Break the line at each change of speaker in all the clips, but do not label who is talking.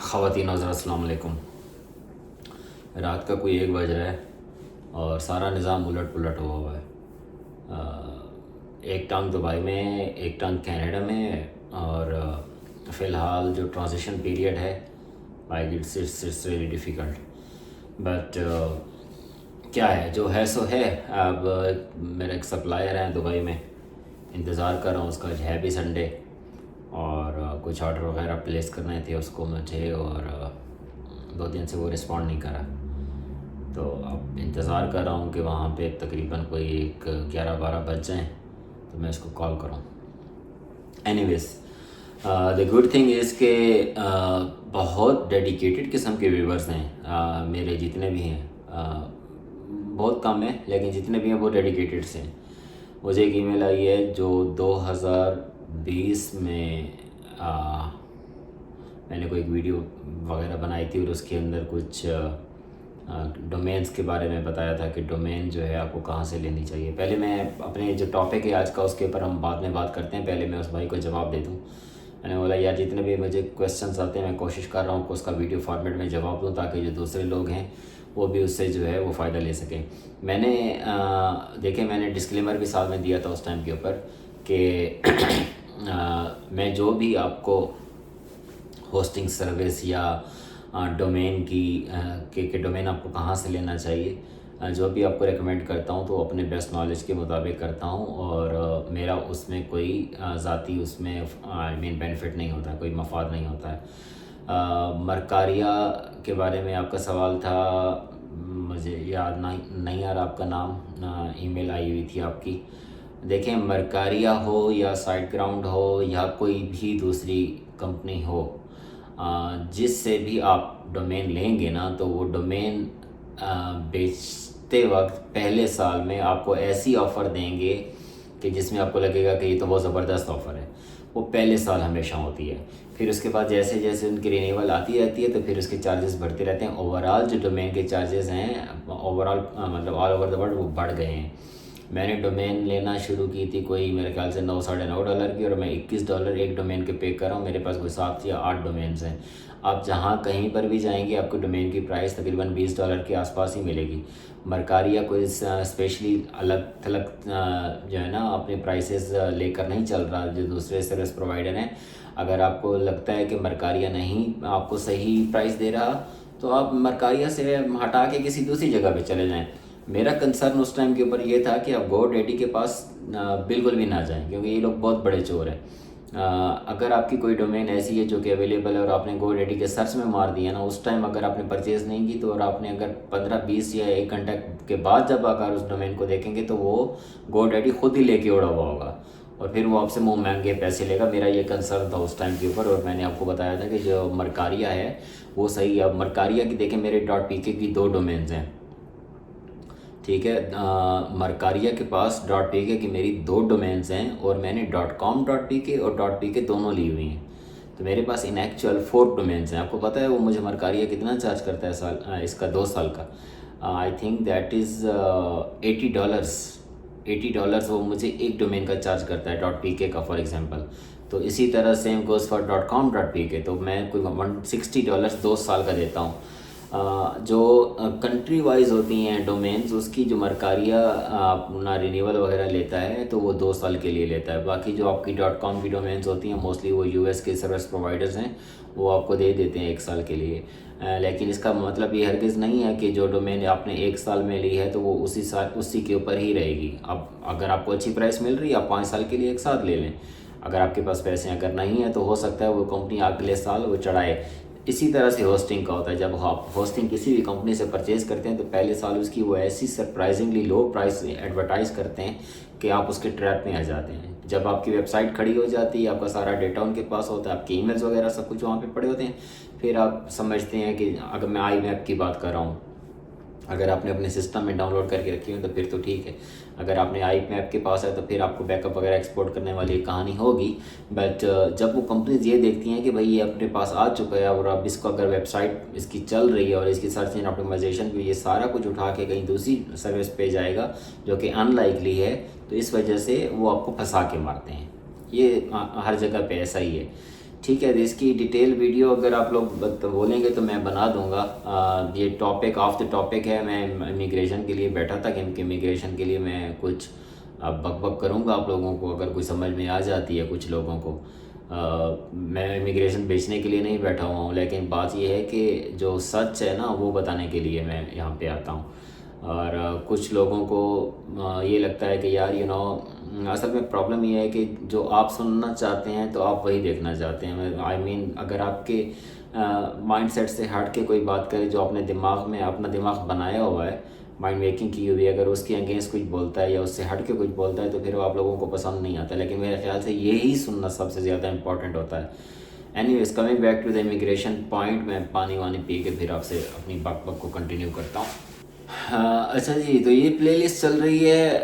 ख़वातीन हज़रात अस्सलाम वालेकुम। रात का कोई 1 बज रहा है और सारा निज़ाम उलट पुलट हुआ है। एक टांग दुबई में, एक टांग कनाडा में, और फ़िलहाल जो ट्रांजिशन पीरियड है, I it's really difficult. But क्या है, जो है सो है। अब मेरा एक सप्लायर है दुबई में, इंतज़ार कर रहा हूँ उसका। है भी संडे, और कुछ ऑर्डर वगैरह प्लेस करने थे उसको मुझे, और 2 दिन से वो रिस्पॉन्ड नहीं करा। तो अब इंतज़ार कर रहा हूँ कि वहाँ पे तकरीबन कोई 11-12 बज जाएँ तो मैं इसको कॉल करूँ। Anyways, the good thing is के बहुत डेडिकेटेड किस्म के व्यूवर्स हैं। मेरे जितने भी हैं, बहुत कम है लेकिन जितने भी हैं वो डेडिकेटेड से हैं। मुझे एक ईमेल आई है जो 2020 में मैंने कोई एक वीडियो वगैरह बनाई थी और उसके अंदर कुछ डोमेन्स के बारे में बताया था कि डोमेन जो है आपको कहाँ से लेनी चाहिए। पहले मैं अपने जो टॉपिक है आज का उसके ऊपर हम बाद में बात करते हैं, पहले मैं उस भाई को जवाब दे दूँ। मैंने बोला यार जितने भी मुझे क्वेश्चंस आते हैं मैं कोशिश कर रहा हूँ कि उसका वीडियो फॉर्मेट में जवाब दूँ ताकि जो दूसरे लोग हैं वो भी उससे जो है वो फ़ायदा ले सकें। मैंने देखें, मैंने डिस्क्लेमर भी साथ में दिया था उस टाइम के ऊपर कि मैं जो भी आपको होस्टिंग सर्विस या डोमेन के डोमेन आपको कहाँ से लेना चाहिए, जो भी आपको रेकमेंड करता हूँ तो अपने बेस्ट नॉलेज के मुताबिक करता हूँ, और मेरा उसमें कोई ज़ाती उसमें आई मीन बेनिफिट नहीं होता है, कोई मफाद नहीं होता है। मरकारिया के बारे में आपका सवाल था, मुझे याद नहीं आ रहा आपका नाम। ईमेल आई हुई थी आपकी। देखें, मरकारिया हो या साइट ग्राउंड हो या कोई भी दूसरी कंपनी हो, जिससे भी आप डोमेन लेंगे ना तो वो डोमेन बेचते वक्त पहले साल में आपको ऐसी ऑफ़र देंगे कि जिसमें आपको लगेगा कि ये तो बहुत ज़बरदस्त ऑफ़र है। वो पहले साल हमेशा होती है। फिर उसके बाद जैसे जैसे उनकी रिन्यूअल आती रहती है तो फिर उसके चार्जेस बढ़ते रहते हैं। ओवरऑल जो डोमेन के चार्जेस हैं ओवरऑल मतलब ऑल ओवर द वर्ल्ड वो बढ़ गए हैं। मैंने डोमेन लेना शुरू की थी कोई मेरे ख्याल से $9-9.5 की, और मैं $21 एक डोमेन के पे कर रहा हूँ। मेरे पास कोई 7 या 8 डोमेन्स हैं। आप जहाँ कहीं पर भी जाएंगे आपको डोमेन की प्राइस तकरीबन $20 के आसपास ही मिलेगी। मरकारिया कोई स्पेशली अलग थलग जो है ना अपने प्राइसेस लेकर नहीं चल रहा जो दूसरे सर्विस प्रोवाइडर हैं। अगर आपको लगता है कि मरकारिया नहीं आपको सही प्राइस दे रहा तो आप मरकारिया से हटा के किसी दूसरी जगह पे चले जाएं। मेरा कंसर्न उस टाइम के ऊपर ये था कि आप GoDaddy के पास बिल्कुल भी ना जाएं, क्योंकि ये लोग बहुत बड़े चोर हैं। अगर आपकी कोई डोमेन ऐसी है जो कि अवेलेबल है और आपने GoDaddy के सर्च में मार दिया ना, उस टाइम अगर आपने परचेज़ नहीं की तो, और आपने अगर 15-20 या 1 घंटे के बाद जब अगर उस डोमेन को देखेंगे तो वो GoDaddy खुद ही लेके उड़ा हुआ होगा और फिर वो आपसे मुँह महंगे पैसे लेगा। मेरा ये कंसर्न था उस टाइम के ऊपर, और मैंने आपको बताया था कि जो मरकारिया है वो सही है। अब मरकारिया की देखें, मेरे .pk की 2 डोमेन्स हैं, ठीक है। मरकारिया के पास .pk की मेरी 2 डोमेन्स हैं और मैंने .com.pk और .pk दोनों ली हुई हैं, तो मेरे पास इन एक्चुअल 4 डोमेन्स हैं। आपको पता है वो मुझे मरकारिया कितना चार्ज करता है साल इसका 2 साल का? आई थिंक दैट इज़ $80 वो मुझे एक डोमेन का चार्ज करता है .pk का फॉर एग्जांपल। तो इसी तरह सेम गोज़ फॉर .com.pk, तो मैं कोई $160 2 साल का देता हूँ। जो कंट्री वाइज होती हैं डोमेन्स, उसकी जो मरकारिया अपना रिन्यूअल वगैरह लेता है तो वो 2 साल के लिए लेता है। बाकी जो आपकी .com की डोमेन्स होती हैं मोस्टली वो US के सर्विस प्रोवाइडर्स हैं, वो आपको दे देते हैं 1 साल के लिए। लेकिन इसका मतलब ये हरगिज़ नहीं है कि जो डोमेन आपने 1 साल में ली है तो वो उसी के ऊपर ही रहेगी। अब अगर आपको अच्छी प्राइस मिल रही है आप 5 साल के लिए एक साथ ले लें। अगर आपके पास पैसे अगर नहीं है तो हो सकता है वो कंपनी अगले साल वो चढ़ाए। इसी तरह से होस्टिंग का होता है। जब आप होस्टिंग किसी भी कंपनी से परचेज़ करते हैं तो पहले साल उसकी वो ऐसी सरप्राइजिंगली लो प्राइस एडवर्टाइज़ करते हैं कि आप उसके ट्रैप में आ जाते हैं। जब आपकी वेबसाइट खड़ी हो जाती है, आपका सारा डेटा उनके पास होता है, आपके ईमेल्स वगैरह सब कुछ वहाँ पे पड़े होते हैं, फिर आप समझते हैं कि अगर मैं IMAP की बात कर रहा हूँ, अगर आपने अपने सिस्टम में डाउनलोड करके रखी हो तो फिर तो ठीक है। अगर आपने IMAP के पास है तो फिर आपको बैकअप वगैरह एक्सपोर्ट करने वाली कहानी होगी। बट जब वो कंपनीज ये देखती हैं कि भाई ये अपने पास आ चुका है और अब इसको अगर वेबसाइट इसकी चल रही है और इसकी सर्च इंजन ऑप्टिमाइजेशन भी ये सारा कुछ उठा के कहीं दूसरी सर्विस पे जाएगा जो कि अनलाइकली है, तो इस वजह से वो आपको फंसा के मारते हैं। ये हर जगह पे ऐसा ही है, ठीक है, इसकी डिटेल वीडियो अगर आप लोग बोलेंगे तो मैं बना दूंगा। ये टॉपिक ऑफ द टॉपिक है। मैं इमिग्रेशन के लिए बैठा था कि इमिग्रेशन के लिए मैं कुछ अब बक बक करूँगा आप लोगों को, अगर कुछ समझ में आ जाती है कुछ लोगों को। मैं इमिग्रेशन बेचने के लिए नहीं बैठा हुआ हूँ, लेकिन बात यह है कि जो सच है ना वो बताने के लिए मैं यहाँ पे आता हूँ। और कुछ लोगों को ये लगता है कि यार असल में प्रॉब्लम ये है कि जो आप सुनना चाहते हैं तो आप वही देखना चाहते हैं। आई मीन अगर आपके माइंड सेट से हट के कोई बात करे, जो अपने दिमाग में अपना दिमाग बनाया हुआ है, माइंड मेकिंग की हुई है, अगर उसके अगेंस्ट कुछ बोलता है या उससे हट के कुछ बोलता है तो फिर वो आप लोगों को पसंद नहीं आता। लेकिन मेरे ख्याल से यही सुनना सबसे ज़्यादा इंपॉर्टेंट होता है। Anyways, coming back to the immigration point, मैं पानी वानी पी के फिर आपसे अपनी बक बक को कंटिन्यू करता हूँ। अच्छा जी, तो ये प्लेलिस्ट चल रही है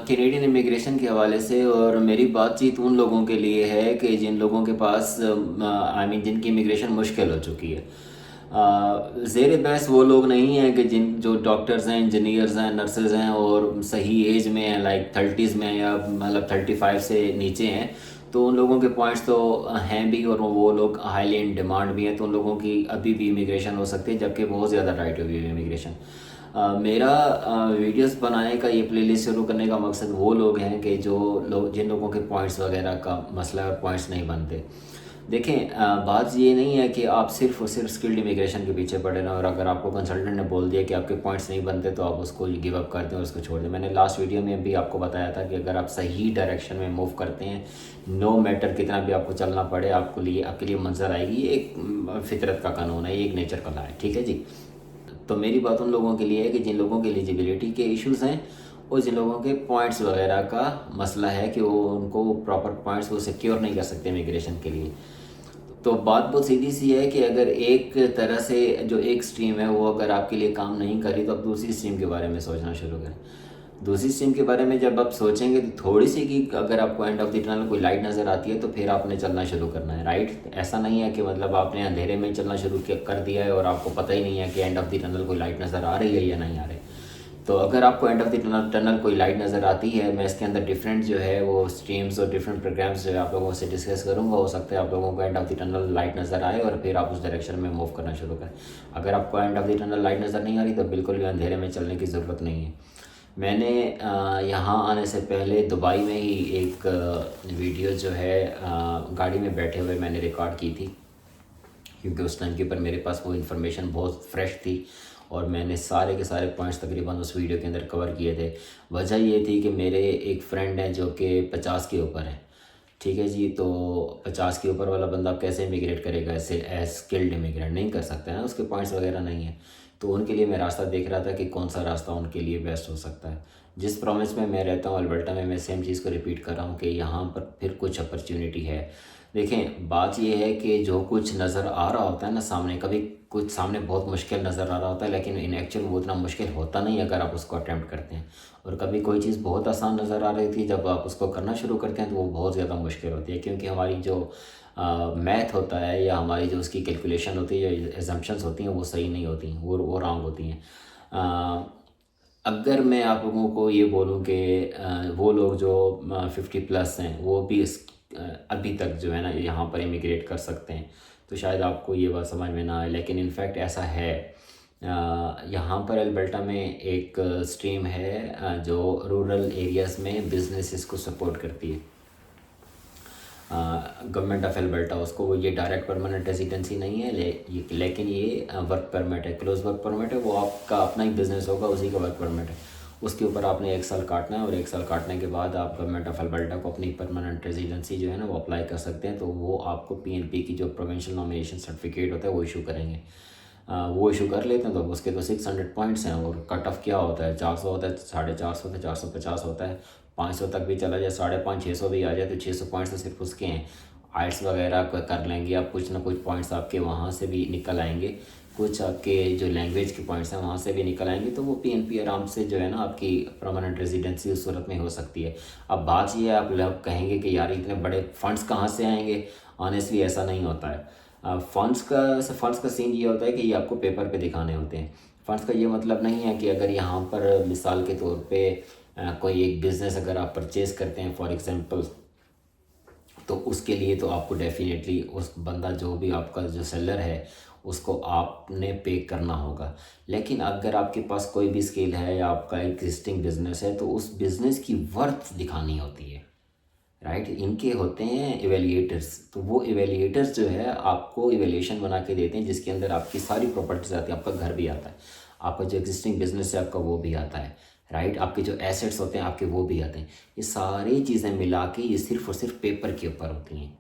कैनेडियन इमिग्रेशन के हवाले से, और मेरी बातचीत उन लोगों के लिए है कि जिन लोगों के पास आई मीन जिनकी इमिग्रेशन मुश्किल हो चुकी है। ज़ेर बहस वो लोग नहीं हैं कि जो डॉक्टर्स हैं, इंजीनियर्स हैं, नर्सेज हैं और सही एज में हैं, लाइक 30s में या मतलब 35 से नीचे हैं, तो उन लोगों के पॉइंट्स तो हैं भी और वो लोग हाईली इन डिमांड भी हैं, तो उन लोगों की अभी भी इमिग्रेशन हो सकती है, जबकि बहुत ज़्यादा राइट हुई है इमिग्रेशन। मेरा वीडियोस बनाने का, ये प्लेलिस्ट शुरू करने का मकसद वो लोग हैं कि जिन लोगों के पॉइंट्स वगैरह का मसला और पॉइंट्स नहीं बनते। देखें, बात ये नहीं है कि आप सिर्फ और सिर्फ स्किल्ड इमिग्रेशन के पीछे पड़े ना, और अगर आपको कंसल्टेंट ने बोल दिया कि आपके पॉइंट्स नहीं बनते तो आप उसको गिव अप कर दें और उसको छोड़ दें। मैंने लास्ट वीडियो में भी आपको बताया था कि अगर आप सही डायरेक्शन में मूव करते हैं, नो मैटर कितना भी आपको चलना पड़े, आपके लिए मंजर आएगी। ये एक फितरत का कानून है, ये एक नेचर का लॉ है, ठीक है जी। तो मेरी बात उन लोगों के लिए है कि जिन लोगों के एलिजिबिलिटी के इश्यूज़ हैं और जिन लोगों के पॉइंट्स वगैरह का मसला है कि वो उनको प्रॉपर पॉइंट्स वो सिक्योर नहीं कर सकते इमिग्रेशन के लिए। तो बात बहुत सीधी सी है कि अगर एक तरह से जो एक स्ट्रीम है वो अगर आपके लिए काम नहीं करी तो आप दूसरी स्ट्रीम के बारे में सोचना शुरू करें। दूसरी स्ट्रीम के बारे में जब आप सोचेंगे तो थोड़ी सी कि अगर आपको एंड ऑफ द टनल कोई लाइट नज़र आती है तो फिर आपने चलना शुरू करना है, राइट। ऐसा नहीं है कि मतलब आपने अंधेरे में चलना शुरू कर दिया है और आपको पता ही नहीं है कि एंड ऑफ द टनल कोई लाइट नज़र आ रही है या नहीं आ रही। तो अगर आपको एंड ऑफ द टनल कोई लाइट नज़र आती है, मैं इसके अंदर डिफरेंट जो है वो स्ट्रीम्स और डिफरेंट प्रोग्राम्स जो है आप लोगों से डिस्कस करूँगा। हो सकता है आप लोगों को end of the tunnel light नज़र आए और फिर आप उस डायरेक्शन में मूव करना शुरू करें। अगर आपको end of the tunnel light नज़र नहीं आ रही तो बिल्कुल भी अंधेरे में चलने की ज़रूरत नहीं है। मैंने यहाँ आने से पहले दुबई में ही एक वीडियो जो है गाड़ी में बैठे हुए मैंने रिकॉर्ड की थी, क्योंकि उस टाइम के ऊपर मेरे पास वो इन्फॉर्मेशन बहुत फ्रेश थी और मैंने सारे के सारे पॉइंट्स तकरीबन उस वीडियो के अंदर कवर किए थे। वजह ये थी कि मेरे एक फ्रेंड हैं जो कि 50 के ऊपर है, ठीक है जी। तो 50 के ऊपर वाला बंदा कैसे इमिग्रेट करेगा, ऐसे एज स्किल्ड इमिग्रेट नहीं कर सकता है ना, उसके पॉइंट्स वगैरह नहीं है। तो उनके लिए मैं रास्ता देख रहा था कि कौन सा रास्ता उनके लिए बेस्ट हो सकता है। जिस प्रोविंस में मैं रहता हूँ अल्बर्टा में, मैं सेम चीज़ को रिपीट कर रहा हूँ कि यहाँ पर फिर कुछ अपॉर्चुनिटी है। देखें, बात यह है कि जो कुछ नज़र आ रहा होता है ना सामने, कभी कुछ सामने बहुत मुश्किल नज़र आ रहा होता है लेकिन इन एक्चुअल वो उतना मुश्किल होता नहीं अगर आप उसको अटैम्प्ट करते हैं। और कभी कोई चीज़ बहुत आसान नज़र आ रही थी, जब आप उसको करना शुरू करते हैं तो वो बहुत ज़्यादा मुश्किल होती है, क्योंकि हमारी जो मैथ होता है या हमारी जो उसकी कैलकुलेशन होती है, जो एजम्पशंस होती हैं वो सही नहीं होती, वो रॉन्ग होती हैं। अगर मैं आप लोगों को ये बोलूँ कि वो लोग जो 50+ हैं वो भी अभी तक जो है ना यहाँ पर इमिग्रेट कर सकते हैं, तो शायद आपको ये बात समझ में ना आए, लेकिन इनफैक्ट ऐसा है। यहाँ पर अल्बर्टा में एक स्ट्रीम है जो रूरल एरियाज़ में बिजनेसेस को सपोर्ट करती है, गवर्नमेंट ऑफ अल्बर्टा उसको। वो ये डायरेक्ट परमानेंट रेजिडेंसी नहीं है लेकिन ये वर्क परमिट है, क्लोज वर्क परमिट है। वो आपका अपना ही बिजनेस होगा, उसी का वर्क परमिट है। उसके ऊपर आपने 1 साल काटना है और 1 साल काटने के बाद आप गवर्नमेंट ऑफ अल्बर्टा को अपनी परमानेंट रेजिडेंसी जो है ना वो अप्लाई कर सकते हैं। तो वो आपको PNP की जो प्रोविंशियल नॉमिनेशन सर्टिफिकेट होता है वो इशू करेंगे। वो इशू कर लेते हैं तो उसके तो 600 पॉइंट्स हैं और कट ऑफ क्या होता है, 400 होता है, 450 होता है, 450 होता है, 500 तक भी चला जाए, 550, 600 भी आ जाए तो 600 पॉइंट्स तो सिर्फ उसके हैं। आइट्स वगैरह कर लेंगे आप, कुछ ना कुछ पॉइंट्स आपके वहाँ से भी निकल आएंगे, कुछ आपके जो लैंग्वेज के पॉइंट्स हैं वहाँ से भी निकल आएंगे। तो वो PNP आराम से जो है ना आपकी परमानेंट रेजिडेंसी उस सूरत में हो सकती है। अब बात ये है, आप लोग कहेंगे कि यार इतने बड़े फंड्स कहाँ से आएंगे। ऑनेस्टली ऐसा नहीं होता है। फंड्स का सीन ये होता है कि ये आपको पेपर पे दिखाने होते हैं। फंड्स का ये मतलब नहीं है कि अगर यहाँ पर मिसाल के तौर पे कोई एक बिज़नेस अगर आप परचेज़ करते हैं फॉर एग्ज़ाम्पल, तो उसके लिए तो आपको डेफिनेटली उस बंदा जो भी आपका जो सेलर है उसको आपने पे करना होगा। लेकिन अगर आपके पास कोई भी स्किल है या आपका एग्जिस्टिंग बिजनेस है तो उस बिजनेस की वर्थ दिखानी होती है, राइट। इनके होते हैं इवेल्युएटर्स, तो वो इवेल्युएटर्स जो है आपको इवेल्यूशन बना के देते हैं जिसके अंदर आपकी सारी प्रॉपर्टीज आती है, आपका घर भी आता है, आपका जो एग्जिस्टिंग बिजनेस है आपका वो भी आता है, राइट। आपके जो एसेट्स होते हैं आपके वो भी आते हैं। ये सारी चीज़ें मिला के ये सिर्फ और सिर्फ पेपर के ऊपर होती हैं।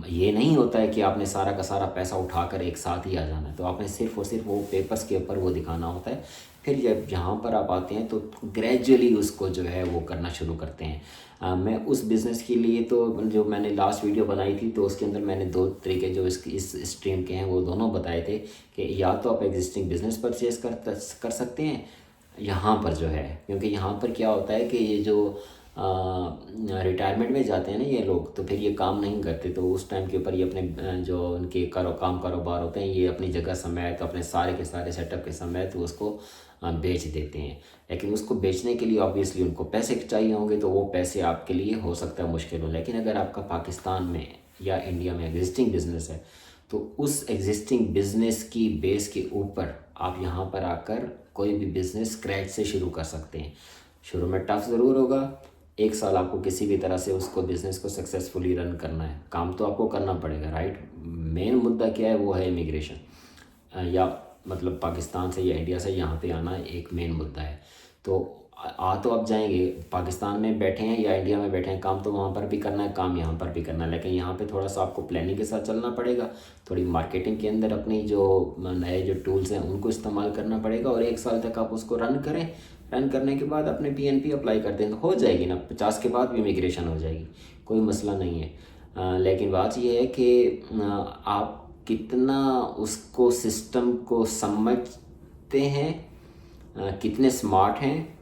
ये नहीं होता है कि आपने सारा का सारा पैसा उठाकर एक साथ ही आ जाना है, तो आपने सिर्फ और सिर्फ वो पेपर्स के ऊपर वो दिखाना होता है। फिर जब जहाँ पर आप आते हैं तो ग्रेजुअली उसको जो है वो करना शुरू करते हैं। मैं उस बिज़नेस के लिए तो जो मैंने लास्ट वीडियो बनाई थी तो उसके अंदर मैंने दो तरीके जो इस स्ट्रीम के हैं वो दोनों बताए थे कि या तो आप एग्जिस्टिंग बिजनेस परचेज कर सकते हैं यहाँ पर जो है, क्योंकि यहाँ पर क्या होता है कि ये जो रिटायरमेंट में जाते हैं ना ये लोग, तो फिर ये काम नहीं करते, तो उस टाइम के ऊपर ये अपने जो उनके कारोबार होते हैं ये अपनी जगह समेत अपने सारे के सारे सेटअप के समेत उसको बेच देते हैं। लेकिन उसको बेचने के लिए ऑब्वियसली उनको पैसे चाहिए होंगे, तो वो पैसे आपके लिए हो सकता है मुश्किल हो। लेकिन अगर आपका पाकिस्तान में या इंडिया में एग्जिस्टिंग बिजनेस है तो उस एग्जिस्टिंग बिजनेस की बेस के ऊपर आप यहाँ पर आकर कोई भी बिज़नेस स्क्रैच से शुरू कर सकते हैं। शुरू में टफ ज़रूर होगा, 1 साल आपको किसी भी तरह से उसको बिज़नेस को सक्सेसफुली रन करना है, काम तो आपको करना पड़ेगा, राइट। मेन मुद्दा क्या है वो है इमिग्रेशन, या मतलब पाकिस्तान से या इंडिया से यहाँ पे आना एक मेन मुद्दा है। तो तो आप जाएंगे, पाकिस्तान में बैठे हैं या इंडिया में बैठे हैं, काम तो वहाँ पर भी करना है, काम यहाँ पर भी करना है, लेकिन यहाँ पे थोड़ा सा आपको प्लानिंग के साथ चलना पड़ेगा, थोड़ी मार्केटिंग के अंदर अपनी जो नए जो टूल्स हैं उनको इस्तेमाल करना पड़ेगा, और 1 साल तक आप उसको रन करें। रन करने के बाद अपने PNP अप्लाई कर दें तो हो जाएगी ना, 50 के बाद भी इमिग्रेशन हो जाएगी, कोई मसला नहीं है। लेकिन बात यह है कि आप कितना उसको सिस्टम को समझते हैं, कितने स्मार्ट हैं,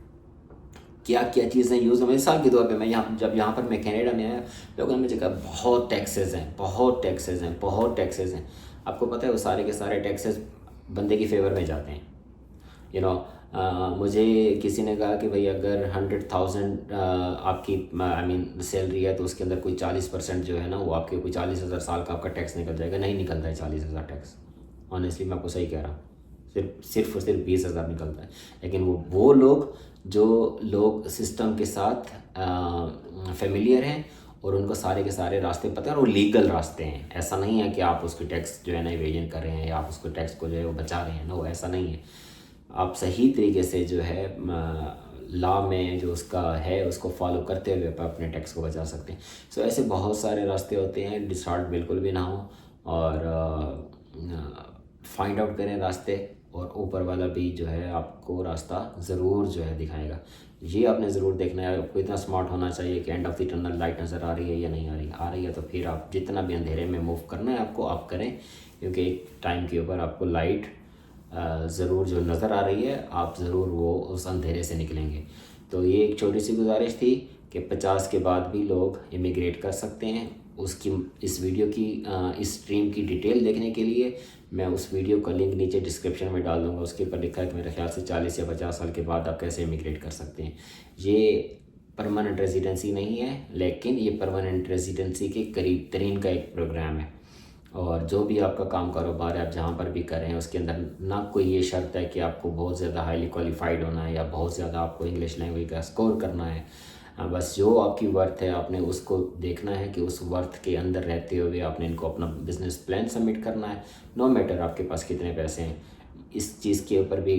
क्या क्या चीज़ें यूज़ हो। मिसाल के तौर पे मैं यहाँ पर मैं कनाडा में आया, लोगों ने मुझे कहा बहुत टैक्सेस हैं, बहुत टैक्सेस हैं, बहुत टैक्सेस हैं। आपको पता है वो सारे के सारे टैक्सेस बंदे की फेवर में जाते हैं। मुझे किसी ने कहा कि भाई अगर 100,000 आपकी सैलरी है तो उसके अंदर कोई 40% जो है ना वो आपके कोई 40,000 साल का आपका टैक्स निकल जाएगा। नहीं निकलता है 40,000 टैक्स, ऑनेस्टली मैं आपको सही कह रहा हूँ, सिर्फ और सिर्फ 20,000 निकलता है। लेकिन वो लोग जो लोग सिस्टम के साथ फेमिलियर हैं और उनको सारे के सारे रास्ते पता है और वो लीगल रास्ते हैं, ऐसा नहीं है कि आप उसकी टैक्स जो है ना इवेजन कर रहे हैं या आप उसको टैक्स को जो है वो बचा रहे हैं, वो ऐसा नहीं है। आप सही तरीके से जो है लॉ में जो उसका है उसको फॉलो करते हुए आप अपने टैक्स को बचा सकते हैं। सो ऐसे बहुत सारे रास्ते होते हैं, डिसहार्ट बिल्कुल भी ना हो और फाइंड आउट करें रास्ते, और ऊपर वाला भी जो है आपको रास्ता ज़रूर जो है दिखाएगा। ये आपने ज़रूर देखना है, आपको इतना स्मार्ट होना चाहिए कि end of the tunnel light नज़र आ रही है या नहीं आ रही, आ रही है तो फिर आप जितना भी अंधेरे में मूव करना है आपको आप करें, क्योंकि एक टाइम के ऊपर आपको लाइट ज़रूर जो नज़र आ रही है आप ज़रूर वो उस अंधेरे से निकलेंगे। तो ये एक छोटी सी गुजारिश थी कि 50 के बाद भी लोग इमिग्रेट कर सकते हैं। उसकी इस वीडियो की इस स्ट्रीम की डिटेल देखने के लिए मैं उस वीडियो का लिंक नीचे डिस्क्रिप्शन में डाल दूँगा। उसके ऊपर लिखा है कि मेरे ख्याल से 40 या 50 साल के बाद आप कैसे इमिग्रेट कर सकते हैं। ये परमानेंट रेजिडेंसी नहीं है, लेकिन ये परमानेंट रेजिडेंसी के करीब तरीन का एक प्रोग्राम है। और जो भी आपका काम कारोबार है आप जहाँ पर भी कर रहे हैं उसके अंदर ना कोई ये शर्त है कि आपको बहुत ज़्यादा हाईली क्वालिफाइड होना है या बहुत ज़्यादा आपको इंग्लिश लैंग्वेज का स्कोर करना है। बस जो आपकी वर्थ है आपने उसको देखना है कि उस वर्थ के अंदर रहते हुए आपने इनको अपना बिजनेस प्लान सबमिट करना है। नो मैटर आपके पास कितने पैसे हैं, इस चीज़ के ऊपर भी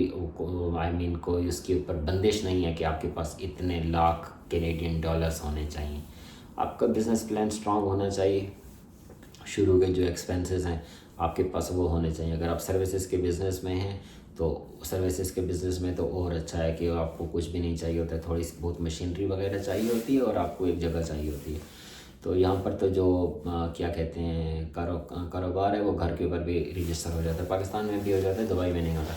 कोई उसके ऊपर बंदिश नहीं है कि आपके पास इतने लाख कैनेडियन डॉलर्स होने चाहिए। आपका बिज़नेस प्लान स्ट्रॉन्ग होना चाहिए, शुरू के जो एक्सपेंसेस हैं आपके पास वो होने चाहिए। अगर आप सर्विसेज के बिज़नेस में हैं तो सर्विसेज के बिज़नेस में तो और अच्छा है कि आपको कुछ भी नहीं चाहिए होता है, थोड़ी बहुत मशीनरी वगैरह चाहिए होती है और आपको एक जगह चाहिए होती है। तो यहाँ पर तो जो क्या कहते हैं कारोबार है वो घर के ऊपर भी रजिस्टर हो जाता है, पाकिस्तान में भी हो जाता है, दुबई में नहीं होता।